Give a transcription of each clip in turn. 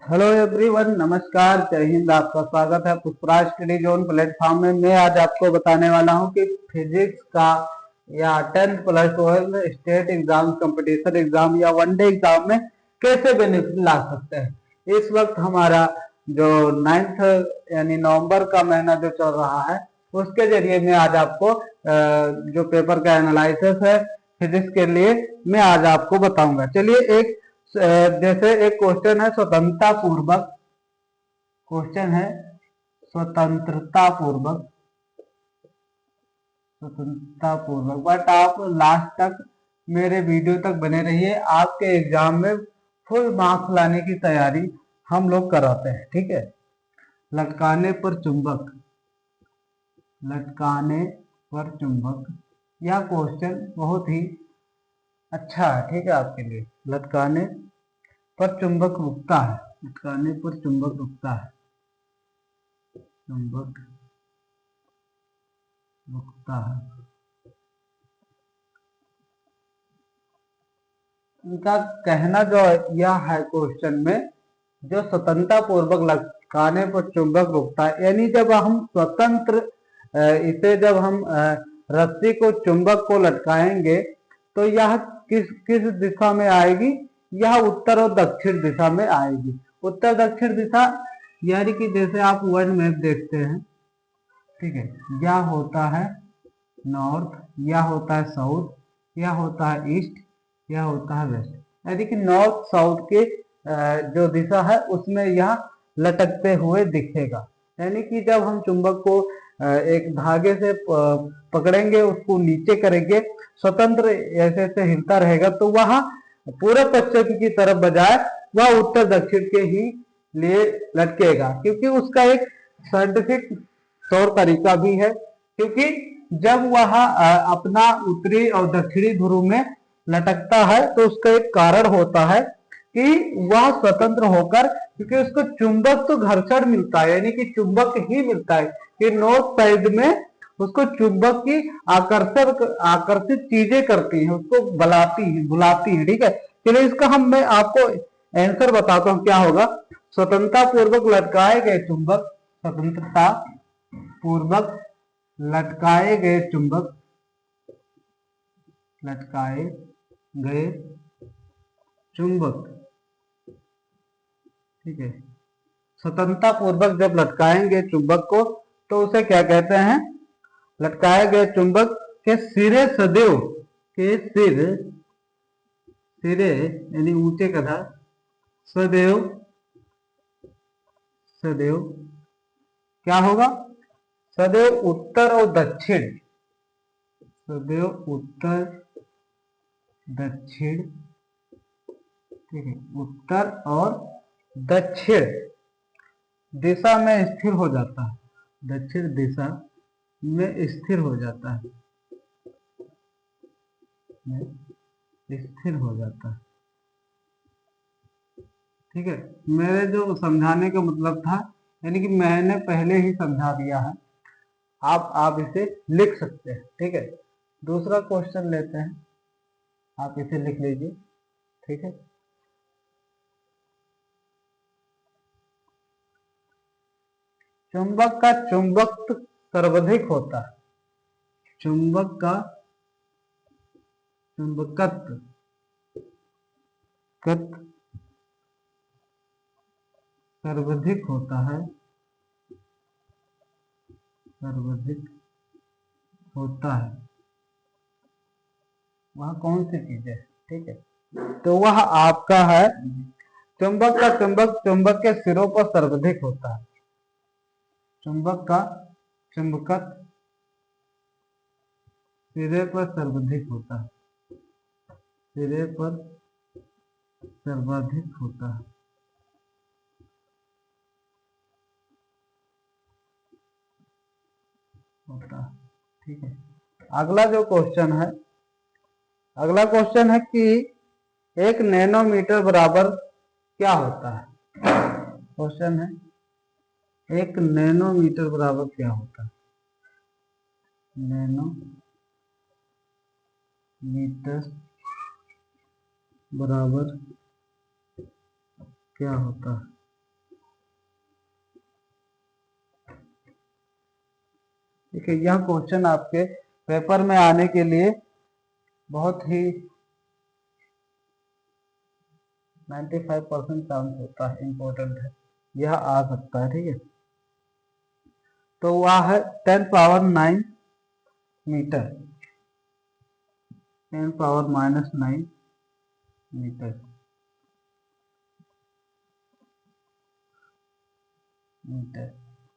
Hello everyone, नमस्कार, जय हिंद। आपका स्वागत है पुष्पराज स्टडी जोन प्लेटफॉर्म में। मैं आज आपको बताने वाला हूं कि फिजिक्स का या 10th plus 12 state exam, competition exam या वनडे एग्जाम में कैसे बेनिफिट ला सकते हैं। इस वक्त हमारा जो 9th यानी नवंबर का महीना जो चल रहा है, उसके जरिए मैं आज आपको जो पेपर का एनालिसिस है फिजिक्स के लिए मैं आज आपको बताऊंगा। चलिए, एक जैसे एक क्वेश्चन है स्वतंत्रता पूर्वक, क्वेश्चन है स्वतंत्रता पूर्वक, स्वतंत्रता पूर्वक। बट आप लास्ट तक मेरे वीडियो तक बने रहिए। आपके एग्जाम में फुल मार्क्स लाने की तैयारी हम लोग कराते हैं, ठीक है। लटकाने पर चुंबक, लटकाने पर चुंबक, यह क्वेश्चन बहुत ही अच्छा है, ठीक है आपके लिए। लटकाने पर चुंबक रुकता है, लटकाने पर चुंबक रुकता है, चुंबक रुकता है। इनका कहना जो यह है क्वेश्चन में, जो स्वतंत्रता पूर्वक लटकाने पर चुंबक रुकता है, यानी जब हम स्वतंत्र इसे जब हम रस्सी को, चुंबक को लटकाएंगे तो यह किस किस दिशा में आएगी? यह उत्तर और दक्षिण दिशा में आएगी। उत्तर दक्षिण दिशा यानी कि जैसे आप वर्ल्ड मैप देखते हैं, ठीक है, यह होता है नॉर्थ, यह होता है साउथ, यह होता है ईस्ट, यह होता है वेस्ट। यानी कि नॉर्थ साउथ के जो दिशा है उसमें यह लटकते हुए दिखेगा। यानी कि जब हम चुंबक को एक धागे से पकड़ेंगे, उसको नीचे करेंगे, स्वतंत्र ऐसे ऐसे हिलता रहेगा, तो वह पूरब पश्चिम की तरफ बजाय वह उत्तर दक्षिण के ही लिए लटकेगा, क्योंकि उसका एक साइंटिफिक तौर तरीका भी है। क्योंकि जब वह अपना उत्तरी और दक्षिणी ध्रुव में लटकता है तो उसका एक कारण होता है कि वह स्वतंत्र होकर, क्योंकि उसको चुंबक तो घर्षण मिलता है, यानी कि चुंबक ही मिलता है कि नॉर्थ साइड में उसको चुंबक की आकर्षित चीजें करती हैं, उसको बुलाती है, ठीक है। चलिए, इसका मैं आपको आंसर बताता हूँ क्या होगा। स्वतंत्रता पूर्वक लटकाए गए चुंबक, स्वतंत्रता पूर्वक लटकाए गए चुंबक, लटकाए गए चुंबक, ठीक है। स्वतंत्रता पूर्वक जब लटकाएंगे चुंबक को तो उसे क्या कहते हैं? लटकाए गए चुंबक के सिरे सदैव, के सिरे यानी ऊंचे कदा, सदैव, सदैव क्या होगा? सदैव उत्तर और दक्षिण, सदैव उत्तर दक्षिण, ठीक है, उत्तर और दक्षिण दिशा में स्थिर हो जाता है, दक्षिण दिशा में स्थिर हो जाता है, स्थिर हो जाता है, ठीक है। मेरे जो समझाने का मतलब था, यानी कि मैंने पहले ही समझा दिया है, आप इसे लिख सकते हैं, ठीक है। दूसरा क्वेश्चन लेते हैं, आप इसे लिख लीजिए, ठीक है। चुंबक का चुंबकत्व सर्वाधिक होता है, चुंबक का चुंबकत्व सर्वाधिक होता है, सर्वाधिक होता है। वह कौन सी चीज है? ठीक है, तो वह आपका है चुंबक का चुंबक के सिरों पर सर्वाधिक होता है। चुंबक का चुंबकत्व सिरे पर सर्वाधिक होता है, सिरे पर सर्वाधिक होता है, ठीक है। अगला जो क्वेश्चन है, अगला क्वेश्चन है कि 1 नैनोमीटर बराबर क्या होता है? क्वेश्चन है 1 नैनोमीटर बराबर क्या होता है? नैनोमीटर बराबर क्या होता है? देखिए यह क्वेश्चन आपके पेपर में आने के लिए बहुत ही 95% चांस होता है, इम्पोर्टेंट है, यह आ सकता है। ठीक है, तो वह है 10⁻⁹ मीटर, 10⁻⁹ मीटर मीटर।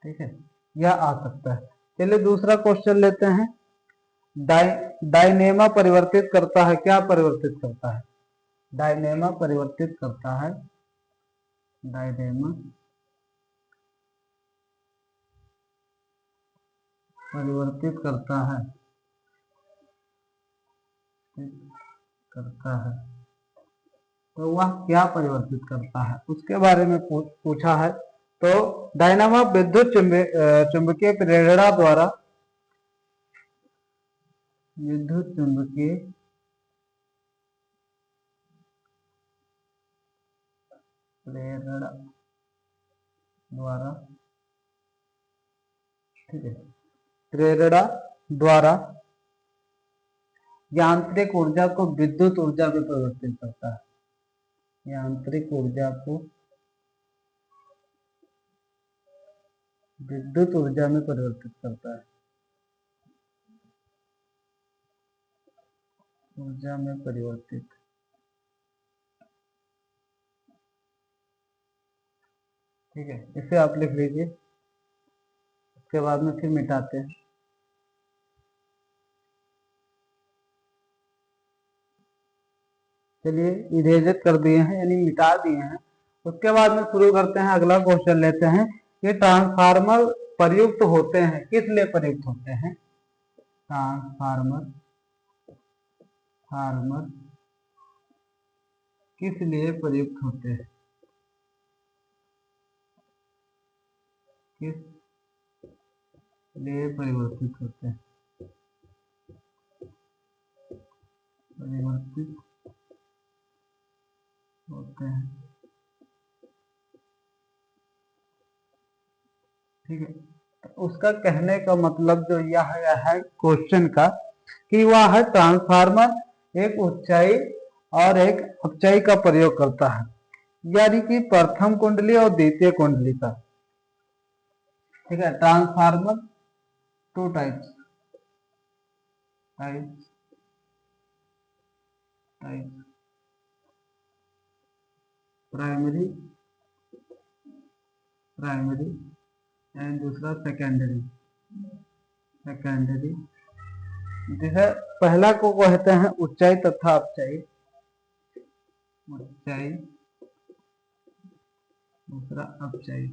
ठीक है, यह आ सकता है। चलिए दूसरा क्वेश्चन लेते हैं। डायनेमा परिवर्तित करता है, क्या परिवर्तित करता है? डायनेमा परिवर्तित करता है, डायनेमा परिवर्तित करता है, तो वह क्या परिवर्तित करता है उसके बारे में पूछा है। तो डायनामा विद्युत चुंबकीय प्रेरणा द्वारा, विद्युत चुंबकीय प्रेरणा द्वारा, ठीक है, प्रेरणा द्वारा यांत्रिक ऊर्जा को विद्युत ऊर्जा में परिवर्तित करता है, यांत्रिक ऊर्जा को विद्युत ऊर्जा में परिवर्तित करता है, ऊर्जा में परिवर्तित। ठीक है, इसे आप लिख लीजिए, उसके बाद में फिर मिटाते हैं। चलिए इरेजर कर दिए हैं, यानी मिटा दिए हैं। उसके बाद में शुरू करते हैं, अगला क्वेश्चन लेते हैं कि ट्रांसफार्मर प्रयुक्त होते हैं, किस लिए प्रयुक्त होते हैं? ट्रांसफार्मर फार्मर किस लिए प्रयुक्त होते हैं? किस लिए परिवर्तित होते हैं? परिवर्तित होते हैं। ठीक है, तो उसका कहने का मतलब जो यह है क्वेश्चन का, कि वह है ट्रांसफार्मर एक ऊंचाई और एक अपचाई का प्रयोग करता है, यानी कि प्रथम कुंडली और द्वितीय कुंडली का। ठीक है, transformer two types, primary and दूसरा सेकेंडरी। जैसे पहला को कहते हैं ऊंचाई तथा अपचाई, ऊंचाई दूसरा अपचाई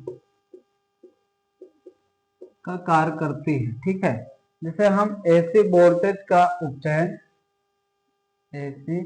का कार्य करती है। ठीक है, जैसे हम एसी वोल्टेज का उपचयन, एसी